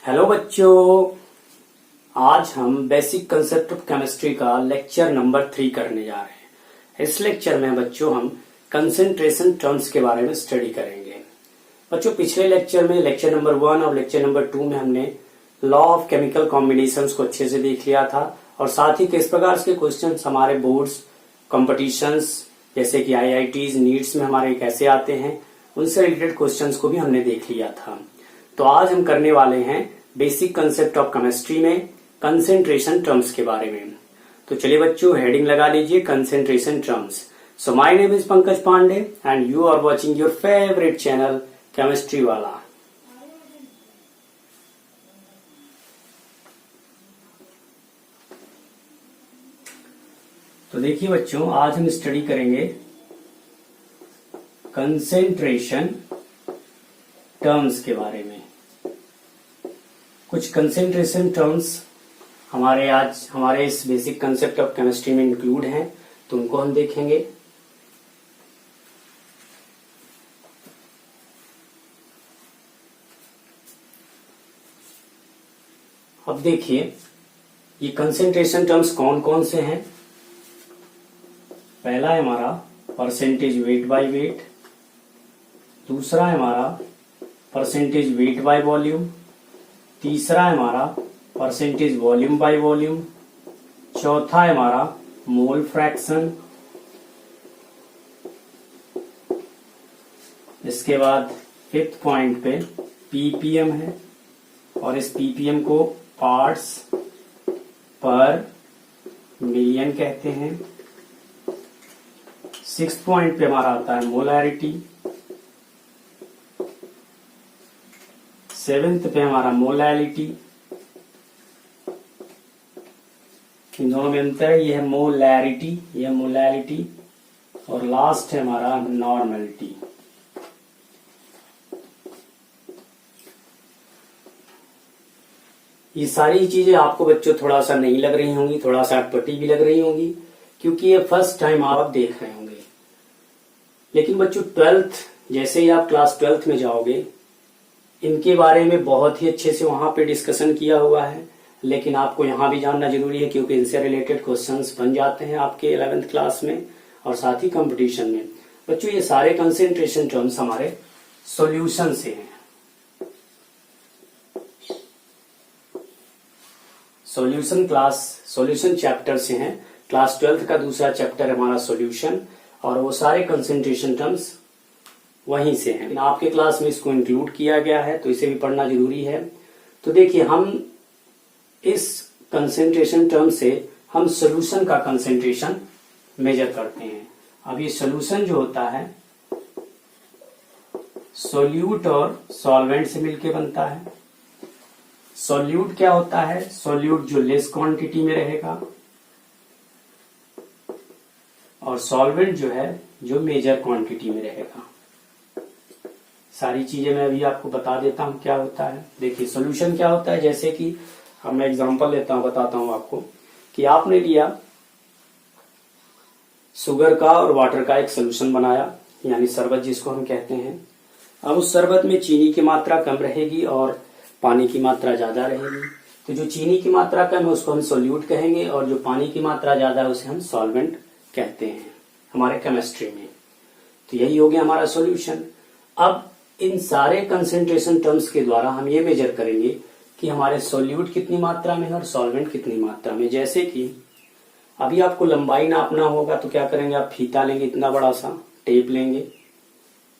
Hello बच्चों, आज हम बेसिक कंसेप्ट ऑफ केमिस्ट्री का लेक्चर नंबर 3 करने जा रहे हैं। इस लेक्चर में बच्चों हम कंसेंट्रेशन टर्म्स के बारे में स्टडी करेंगे। बच्चों, पिछले लेक्चर में लेक्चर नंबर 1 और लेक्चर नंबर 2 में हमने लॉ ऑफ केमिकल कॉम्बिनेशंस को अच्छे से देख लिया था और साथ ही किस प्रकार के क्वेश्चन हमारे बोर्ड्स कॉम्पिटिशन्स जैसे कि IITs नीट्स में हमारे कैसे आते हैं, उनसे रिलेटेड क्वेश्चंस को भी हमने देख लिया था। तो आज हम करने वाले हैं बेसिक कंसेप्ट ऑफ केमिस्ट्री में कंसेंट्रेशन टर्म्स के बारे में। तो चलिए बच्चों, हेडिंग लगा लीजिए concentration terms. So my name is Pankaj Pandey and you are watching your favourite channel chemistry वाला। तो देखिए बच्चों, आज हम स्टडी करेंगे कंसेंट्रेशन टर्म्स के बारे में। कुछ कंसेंट्रेशन टर्म्स हमारे इस बेसिक कंसेप्ट ऑफ केमिस्ट्री में इंक्लूड हैं, तो उनको हम देखेंगे। अब देखिए ये कंसेंट्रेशन टर्म्स कौन कौन से हैं। पहला है हमारा परसेंटेज वेट बाय वेट, दूसरा है हमारा परसेंटेज वेट बाय वॉल्यूम, तीसरा है हमारा परसेंटेज वॉल्यूम बाय वॉल्यूम, चौथा है हमारा मोल फ्रैक्शन। इसके बाद फिफ्थ पॉइंट पे पीपीएम है और इस पीपीएम को पार्ट्स पर मिलियन कहते हैं। सिक्स्थ पॉइंट पे हमारा आता है मोलैरिटी, सेवेंथ पे हमारा मोलैलिटी, इन दोनों में अंतर है, यह है मोलैरिटी, यह मोलैलिटी, और लास्ट है हमारा नॉर्मलिटी। ये सारी चीजें आपको बच्चों थोड़ा सा नहीं लग रही होंगी, थोड़ा सा अटपटी भी लग रही होंगी, क्योंकि ये फर्स्ट टाइम आप देख रहे होंगे। लेकिन बच्चों 12th जैसे ही आप क्लास 12th में जाओगे, इनके बारे में बहुत ही अच्छे से वहां पे डिस्कशन किया हुआ है, लेकिन आपको यहाँ भी जानना जरूरी है क्योंकि इनसे रिलेटेड क्वेश्चंस बन जाते हैं आपके 11th क्लास में और साथ ही कंपटीशन में। बच्चों ये सारे कंसेंट्रेशन टर्म्स हमारे सॉल्यूशन से हैं। सॉल्यूशन चैप्टर से हैं। क्लास 12th का दूसरा चैप्टर है हमारा सॉल्यूशन, और वो सारे कंसेंट्रेशन टर्म्स वहीं से हैं। आपके क्लास में इसको इंक्लूड किया गया है, तो इसे भी पढ़ना जरूरी है। तो देखिए, हम इस कंसेंट्रेशन टर्म से हम सॉल्यूशन का कंसेंट्रेशन मेजर करते हैं। अब ये सॉल्यूशन जो होता है सोल्यूट और सॉल्वेंट से मिलके बनता है। सोल्यूट क्या होता है? सोल्यूट जो लेस क्वांटिटी में रहेगा, और सॉल्वेंट जो है जो मेजर क्वांटिटी में रहेगा। सारी चीजें मैं अभी आपको बता देता हूं क्या होता है। देखिए सॉल्यूशन क्या होता है, जैसे कि अब मैं एग्जांपल लेता हूं, बताता हूं आपको कि आपने लिया शुगर का और वाटर का एक सॉल्यूशन बनाया, यानी शरबत जिसको हम कहते हैं। अब उस शरबत में चीनी की मात्रा कम रहेगी और पानी की मात्रा ज्यादा रहेगी। तो जो चीनी की मात्रा कम है उसको हम सोल्यूट कहेंगे, और जो पानी की मात्रा ज्यादा है उसे हम सॉल्वेंट कहते हैं हमारे केमिस्ट्री में। तो यही हो गया हमारा सॉल्यूशन। अब इन सारे कंसेंट्रेशन टर्म्स के द्वारा हम ये मेजर करेंगे कि हमारे सोल्यूट कितनी मात्रा में है और सॉल्वेंट कितनी मात्रा में। जैसे कि अभी आपको लंबाई नापना होगा तो क्या करेंगे, आप फीता लेंगे, इतना बड़ा सा टेप लेंगे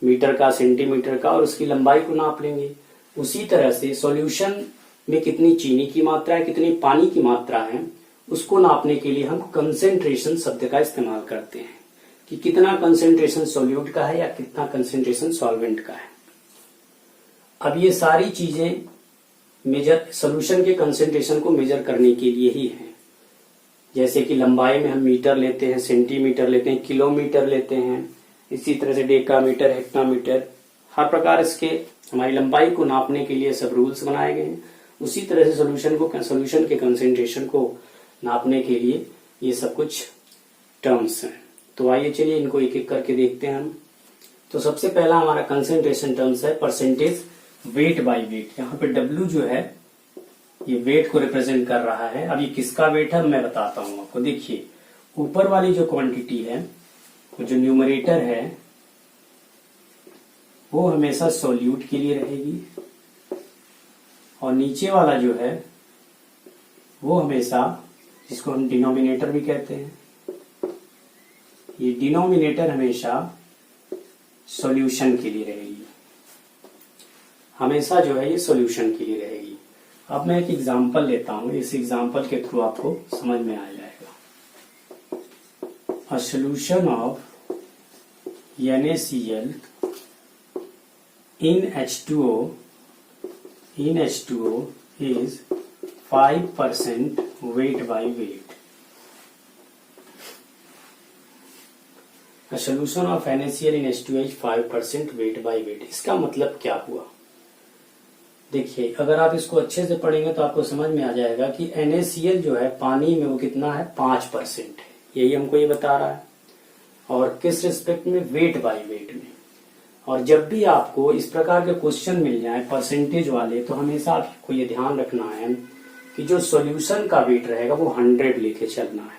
मीटर का, सेंटीमीटर का, और उसकी लंबाई को नाप लेंगे। उसी तरह से सॉल्यूशन में कितनी चीनी की मात्रा है, कितनी पानी की मात्रा है, उसको नापने के लिए हम कंसेंट्रेशन शब्द का इस्तेमाल करते हैं कि कितना कंसेंट्रेशन सोल्यूट का है या कितना कंसेंट्रेशन सॉल्वेंट का है। अब ये सारी चीजें मेजर सॉल्यूशन के कंसेंट्रेशन को मेजर करने के लिए ही है। जैसे कि लंबाई में हम मीटर लेते हैं, सेंटीमीटर लेते हैं, किलोमीटर लेते हैं, इसी तरह से डेकामीटर, हेक्टामीटर, हर प्रकार इसके हमारी लंबाई को नापने के लिए सब रूल्स बनाए गए हैं। उसी तरह से सॉल्यूशन के कंसेंट्रेशन को नापने के लिए ये सब कुछ टर्म्स हैं। तो आइए चलिए इनको एक एक करके देखते हैं हम। तो सबसे पहला हमारा कंसेंट्रेशन टर्म्स है परसेंटेज वेट बाय वेट। यहाँ पे W जो है ये वेट को रिप्रेजेंट कर रहा है। अब ये किसका वेट है मैं बताता हूं आपको। देखिए ऊपर वाली जो क्वांटिटी है, वो जो न्यूमरेटर है, वो हमेशा सोल्यूट के लिए रहेगी, और नीचे वाला जो है वो हमेशा, जिसको हम डिनोमिनेटर भी कहते हैं, ये डिनोमिनेटर हमेशा सॉल्यूशन के लिए रहेगी, हमेशा जो है ये सॉल्यूशन के लिए रहेगी। अब मैं एक एग्जांपल लेता हूं, इस एग्जांपल के थ्रू आपको समझ में आ जाएगा। A solution of NaCl in H2O is 5% weight by weight. A solution of NaCl in H2O is 5% weight by weight. इसका मतलब क्या हुआ? देखिए अगर आप इसको अच्छे से पढ़ेंगे तो आपको समझ में आ जाएगा कि NaCl जो है पानी में वो कितना है, 5% है, यही हमको ये बता रहा है। और किस रिस्पेक्ट में, वेट बाय वेट में। और जब भी आपको इस प्रकार के क्वेश्चन मिल जाए परसेंटेज वाले, तो हमेशा आपको ये ध्यान रखना है कि जो सॉल्यूशन का वेट रहेगा वो 100 लेके चलना है।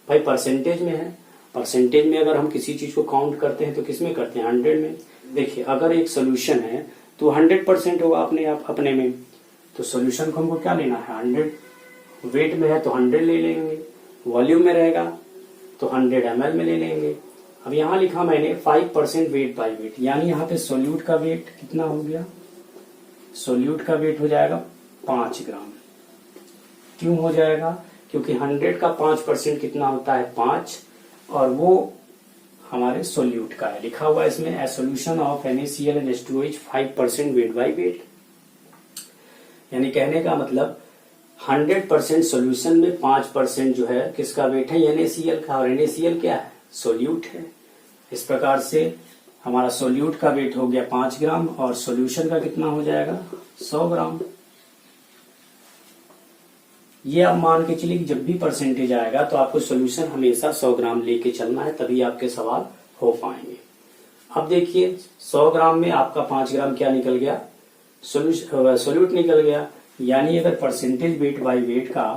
भाई परसेंटेज में है, परसेंटेज में अगर हम किसी चीज को काउंट करते हैं तो किसमें करते हैं, 100 में। देखिए अगर एक सोल्यूशन है तो 100% होगा अपने में, तो सोल्यूशन को हमको क्या लेना है, 100। वेट में है तो 100 ले लेंगे, वॉल्यूम में रहेगा तो 100 ml में ले लेंगे। अब यहाँ लिखा मैंने 5% वेट बाय वेट, यानी यहाँ पे सोल्यूट का वेट कितना हो गया, सोल्यूट का वेट हो जाएगा 5 ग्राम। क्यों हो जाएगा, क्योंकि 100 का 5% कितना होता है, 5, और वो हमारे सोल्यूट का है। लिखा हुआ है इसमें ए solution of NaCl and H2O is 5% weight by weight. यानी कहने का मतलब 100% सोल्यूशन में 5% जो है किसका वेट है, NaCl का, और NaCl क्या है, सोल्यूट है। इस प्रकार से हमारा सोल्यूट का वेट हो गया 5 ग्राम और सोल्यूशन का कितना हो जाएगा, 100 ग्राम। ये आप मान के चलिए कि जब भी परसेंटेज आएगा तो आपको सोल्यूशन हमेशा 100 ग्राम लेके चलना है, तभी आपके सवाल हो पाएंगे। अब देखिए 100 ग्राम में आपका 5 ग्राम क्या निकल गया, सोल्यूट निकल गया। यानी अगर परसेंटेज वेट बाय वेट का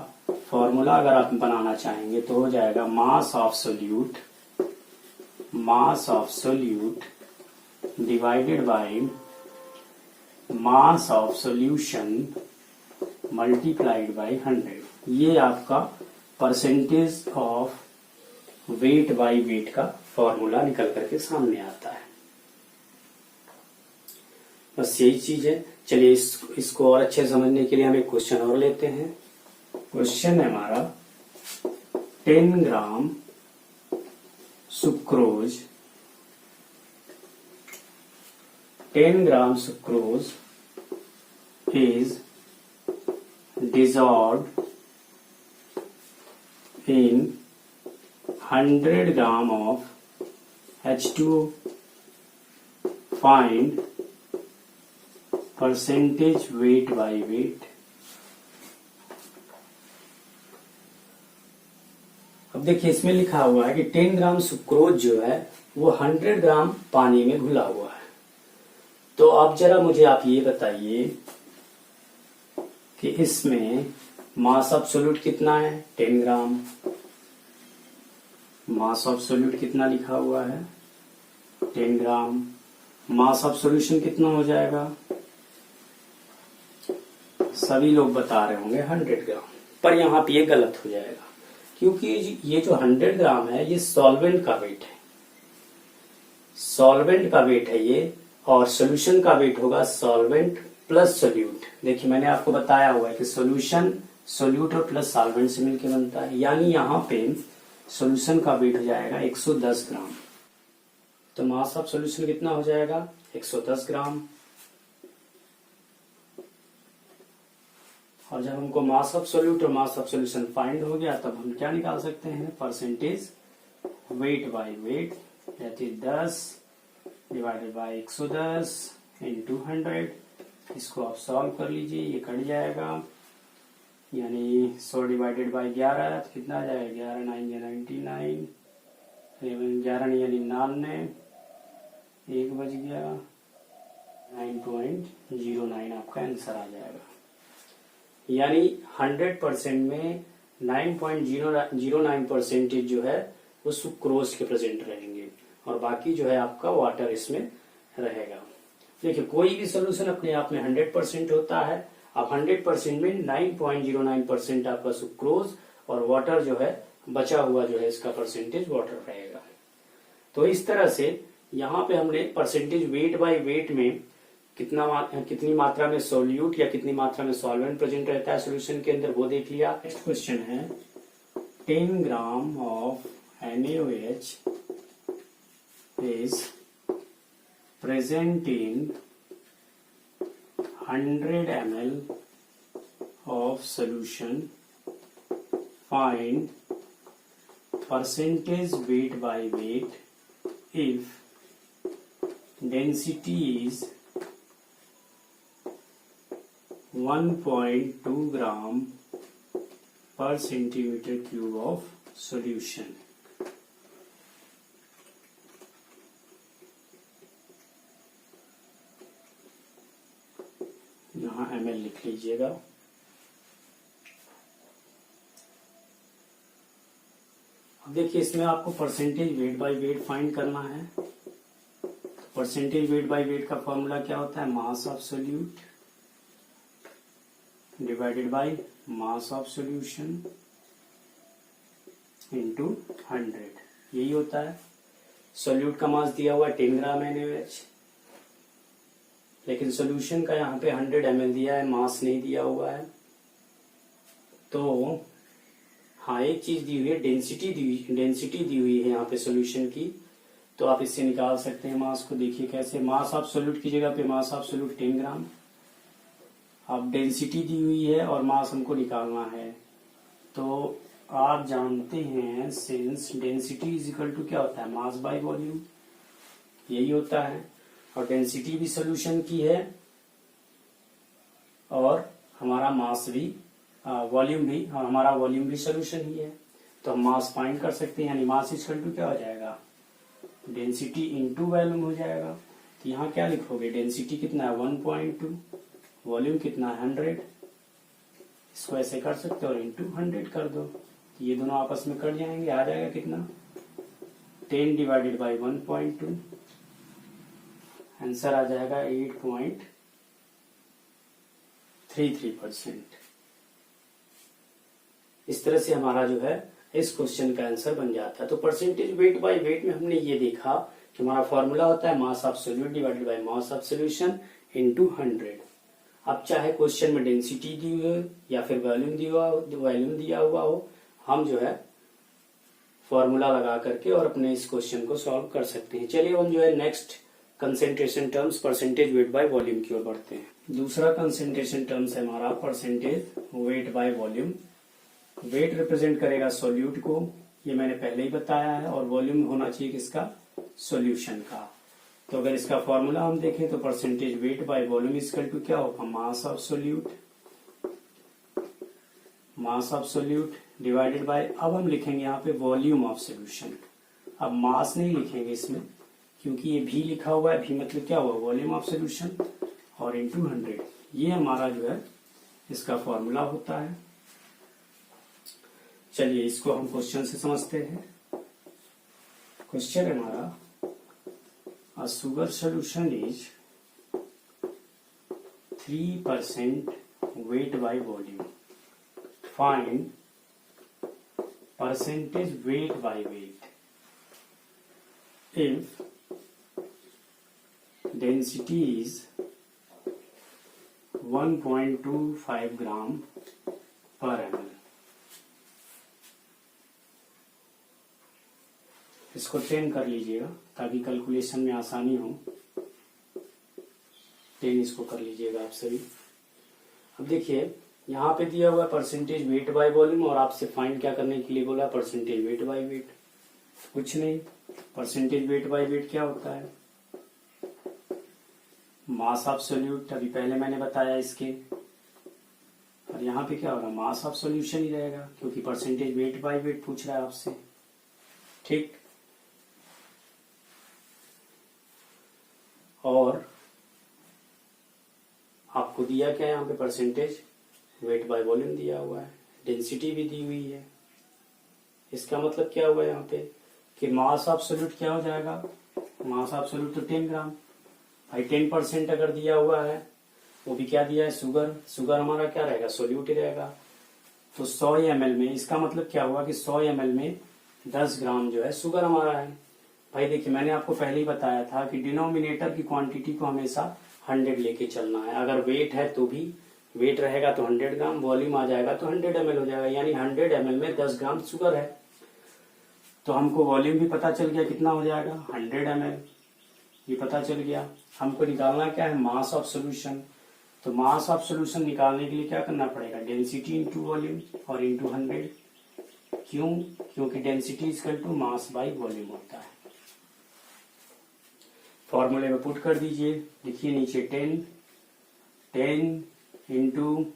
फॉर्मूला अगर आप बनाना चाहेंगे तो हो जाएगा मास of solute divided by mass of solution multiplied by 100। ये आपका percentage of weight by weight का फॉर्मूला निकल करके सामने आता है। बस यही चीज है। चलिए इसको और अच्छे समझने के लिए हम एक क्वेश्चन और लेते हैं। क्वेश्चन है हमारा 10 ग्राम sucrose is dissolved in 100 gram of H2O. Find percentage weight by weight. अब देखिए इसमें लिखा हुआ है कि 10 ग्राम सुक्रोज जो है वो 100 ग्राम पानी में घुला हुआ है। तो अब जरा मुझे आप ये बताइए कि इसमें मास ऑफ सोल्यूट कितना है, 10 ग्राम। मास ऑफ सोल्यूट कितना लिखा हुआ है, 10 ग्राम। मास ऑफ सॉल्यूशन कितना हो जाएगा, सभी लोग बता रहे होंगे 100 ग्राम, पर यहाँ पे ये गलत हो जाएगा क्योंकि ये जो 100 ग्राम है ये सॉल्वेंट का वेट है, सॉल्वेंट का वेट है ये, और सॉल्यूशन का वेट होगा सॉल्वेंट प्लस सोल्यूट। देखिए मैंने आपको बताया हुआ है कि सॉल्यूशन सोल्यूट और प्लस सॉल्वेंट से मिलकर बनता है, यानी यहाँ पे सॉल्यूशन का वेट हो जाएगा 110 ग्राम। तो मास ऑफ सॉल्यूशन कितना हो जाएगा, 110 ग्राम। और जब हमको मास ऑफ सोल्यूट और मास ऑफ सॉल्यूशन फाइंड हो गया तब हम क्या निकाल सकते हैं, percentage weight by weight, that is 10 divided by 110 into 100। इसको आप सॉल्व कर लीजिए, ये कट जाएगा, यानी 100 डिवाइडेड बाय 11 तो कितना आ जाएगा, 11 9 या 99, 11 यानी 99, 1 बज गया, 9.09 आपका आंसर आ जाएगा। यानी 100% में 9.09% जो है वो सुक्रोज के प्रेजेंट रहेंगे और बाकी जो है आपका वाटर इसमें रहेगा। देखिए कोई भी सोल्यूशन अपने आप में 100% होता है। अब 100% में 9.09% आपका सुक्रोज और वाटर जो है बचा हुआ जो है इसका परसेंटेज वाटर रहेगा। तो इस तरह से यहाँ पे हमने परसेंटेज वेट बाय वेट में कितनी मात्रा में सोल्यूट या कितनी मात्रा में सॉल्वेंट प्रेजेंट रहता है सॉल्यूशन के अंदर वो देख लिया। नेक्स्ट क्वेश्चन है 10 gram of NaOH is present in 100 ml of solution. Find percentage weight by weight if density is 1.2 gram per centimeter cube of solution. यहाँ ml लिख लीजिएगा। अब देखिए इसमें आपको percentage weight by weight find करना है। परसेंटेज वेट बाय वेट का फॉर्मूला क्या होता है, मास of solute divided by mass of solution into 100, यही होता है। सोल्यूट का मास दिया हुआ है 10 ग्राम NaOH, लेकिन सॉल्यूशन का यहाँ पे 100 ml दिया है, मास नहीं दिया हुआ है। तो हाँ एक चीज दी हुई है, डेंसिटी दी हुई है यहाँ पे सॉल्यूशन की, तो आप इससे निकाल सकते हैं मास को। देखिए कैसे, मास ऑफ सोल्यूट की जगह पे मास ऑफ सोल्यूट 10 ग्राम। अब डेंसिटी दी हुई है और मास हमको निकालना है, तो आप जानते हैं since density is equal to क्या होता है, मास बाय वॉल्यूम, यही होता है। और डेंसिटी भी सोल्यूशन की है और हमारा मास भी वॉल्यूम भी, और हमारा वॉल्यूम भी सोल्यूशन ही है, तो हम मास फाइंड कर सकते हैं। यानी मास इज इक्वल टू क्या हो जाएगा, डेंसिटी इनटू वॉल्यूम हो जाएगा। तो यहाँ क्या लिखोगे, डेंसिटी कितना है 1.2, वॉल्यूम कितना है 100, इसको ऐसे कर सकते हो और इंटू 100 कर दो, तो ये दोनों आपस में कट जाएंगे, आ जाएगा कितना 10 डिवाइडेड बाई 1.2, आंसर आ जाएगा 8.33%। इस तरह से हमारा जो है इस क्वेश्चन का आंसर बन जाता है। तो परसेंटेज वेट बाय वेट में हमने ये देखा कि हमारा फॉर्मूला होता है मास of solute divided by mass of solution into 100। अब चाहे क्वेश्चन में डेंसिटी दी हुई हो या फिर वॉल्यूम दिया हुआ हो, हम जो है फॉर्मूला लगा करके और अपने इस क्वेश्चन को सॉल्व कर सकते हैं। चलिए हम जो है next concentration terms percentage weight by volume की ओर बढ़ते हैं। दूसरा कंसेंट्रेशन टर्म्स है हमारा percentage weight by volume. Weight represent करेगा सोल्यूट को, ये मैंने पहले ही बताया है, और वॉल्यूम होना चाहिए किसका, सोल्यूशन का। तो अगर इसका फॉर्मूला हम देखें तो percentage weight by volume equal to क्या होगा, mass of solute divided by, अब हम लिखेंगे यहाँ पे वॉल्यूम ऑफ सोल्यूशन। अब मास नहीं लिखेंगे इसमें, क्योंकि ये भी लिखा हुआ है, भी मतलब क्या हुआ, वॉल्यूम ऑफ सोल्यूशन, और इनटू 100, ये हमारा जो है इसका फॉर्मूला होता है। चलिए इसको हम क्वेश्चन से समझते हैं। क्वेश्चन है हमारा, a sugar solution is 3% weight by volume. Find percentage weight by weight if density is 1.25 gram per ml. इसको 10 कर लीजिएगा ताकि कैलकुलेशन में आसानी हो। 10 इसको कर लीजिएगा आप सभी। अब देखिए यहाँ पे दिया हुआ परसेंटेज वेट बाय वॉल्यूम, और आपसे फाइंड क्या करने के लिए बोला, परसेंटेज वेट बाय वेट। कुछ नहीं, परसेंटेज वेट बाय वेट क्या होता है, मास ऑफ सोल्यूट, अभी पहले मैंने बताया इसके, और यहाँ पे क्या होगा, मास ऑफ सोल्यूशन ही रहेगा, क्योंकि परसेंटेज वेट बाय वेट पूछ रहा है आपसे। ठीक, और आपको दिया क्या है यहाँ पे, परसेंटेज वेट बाय वॉल्यूम दिया हुआ है, डेंसिटी भी दी हुई है। इसका मतलब क्या हुआ यहाँ पे कि मास एब्सोल्यूट क्या हो जाएगा, मास एब्सोल्यूट तो 10 ग्राम भाई। 10% अगर दिया हुआ है, वो भी क्या दिया है, शुगर। शुगर हमारा क्या रहेगा, सोल्यूट ही रहेगा। तो 100 ml में, इसका मतलब क्या हुआ कि 100 ml में 10 ग्राम जो है शुगर हमारा है। भाई देखिए, मैंने आपको पहले ही बताया था कि डिनोमिनेटर की क्वांटिटी को हमेशा 100 लेके चलना है। अगर वेट है तो भी वेट रहेगा तो 100 ग्राम, वॉल्यूम आ जाएगा तो 100 ml हो जाएगा, यानी 100 ml में 10 ग्राम शुगर है। तो हमको वॉल्यूम भी पता चल गया कितना हो जाएगा, 100 ml, ये पता चल गया। हमको निकालना क्या है, मास ऑफ सोल्यूशन। तो मास ऑफ सोल्यूशन निकालने के लिए क्या करना पड़ेगा, डेंसिटी इंटू वॉल्यूम और इंटू 100। क्यों, क्योंकि density equal to mass by volume होता है। फॉर्मूले में पुट कर दीजिए, लिखिए नीचे 10 इंटू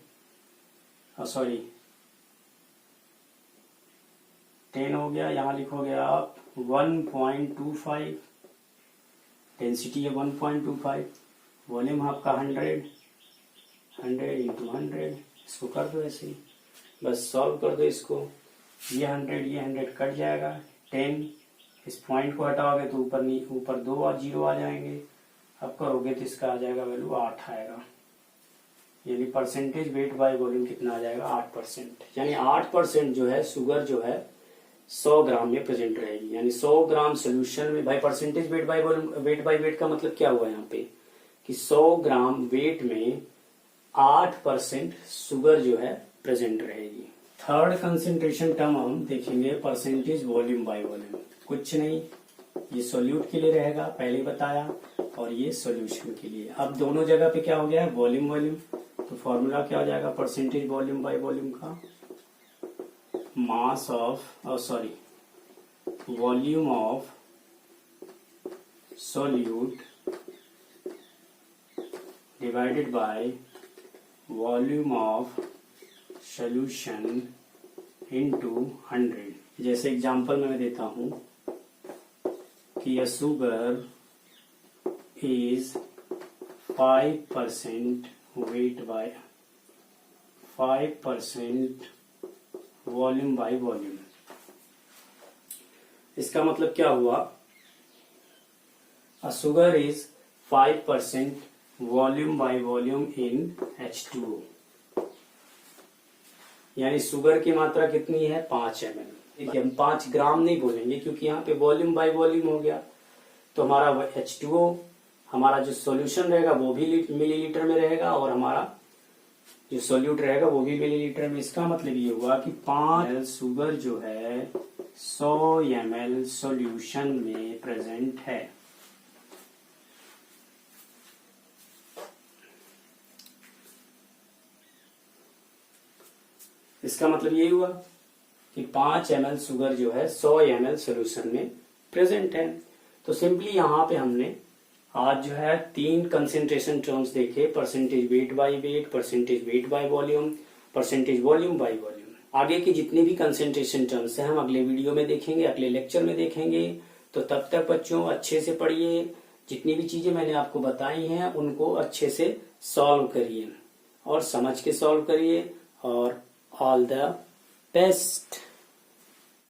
10 हो गया, यहां लिखोगे आप 1.25, डेंसिटी है 1.25, वॉल्यूम आपका 100 इंटू 100। इसको कर दो ऐसे ही, बस सॉल्व कर दो इसको। ये 100 कट जाएगा, 10 इस पॉइंट को हटाओगे तो ऊपर 2 और 0 आ जाएंगे। अब करोगे तो इसका आ जाएगा वैल्यू 8 आएगा, यानी परसेंटेज वेट बाय वॉल्यूम कितना आ जाएगा, 8%। यानी 8% जो है शुगर जो है 100 ग्राम में प्रेजेंट रहेगी। यानी 100 ग्राम सोल्यूशन में, भाई percentage weight by volume, weight by weight का मतलब क्या हुआ यहाँ पे कि 100 ग्राम वेट में 8% शुगर जो है प्रेजेंट रहेगी। थर्ड कंसेंट्रेशन टर्म हम देखेंगे परसेंटेज वॉल्यूम बाय वॉल्यूम। कुछ नहीं, ये सोल्यूट के लिए रहेगा, पहले ही बताया, और ये सॉल्यूशन के लिए। अब दोनों जगह पे क्या हो गया है, वॉल्यूम वॉल्यूम। तो फॉर्मूला क्या हो जाएगा परसेंटेज वॉल्यूम बाय वॉल्यूम का, mass of volume of solute divided by volume of solution into 100। जैसे एग्जांपल मैं देता हूं कि a sugar is 5% weight by 5% volume by volume. इसका मतलब क्या हुआ, a sugar is 5% volume by volume in H2O। यानी शुगर की मात्रा कितनी है, 5 ml। देखिए हम 5 ग्राम नहीं बोलेंगे क्योंकि यहाँ पे वॉल्यूम बाय वॉल्यूम हो गया। तो हमारा H2O, हमारा जो सॉल्यूशन रहेगा वो भी मिलीलीटर में रहेगा, और हमारा जो सोल्यूट रहेगा वो भी मिलीलीटर में। इसका मतलब ये हुआ कि 5 ml शुगर जो है 100 ml सॉल्यूशन में प्रेजेंट है। इसका मतलब ये हुआ कि 5 ml शुगर जो है 100 ml सोल्यूशन में प्रेजेंट है। तो सिंपली यहाँ पे हमने आज जो है 3 कंसेंट्रेशन टर्म्स देखे, percentage weight by weight, percentage weight by volume, percentage volume by volume. आगे की जितनी भी कंसेंट्रेशन टर्म्स है हम अगले वीडियो में देखेंगे, अगले लेक्चर में देखेंगे। तो तब तक बच्चों अच्छे से पढ़िए, जितनी भी चीजें मैंने आपको बताई हैं उनको अच्छे से सॉल्व करिए और समझ के सॉल्व करिए। और ऑल द बेस्ट।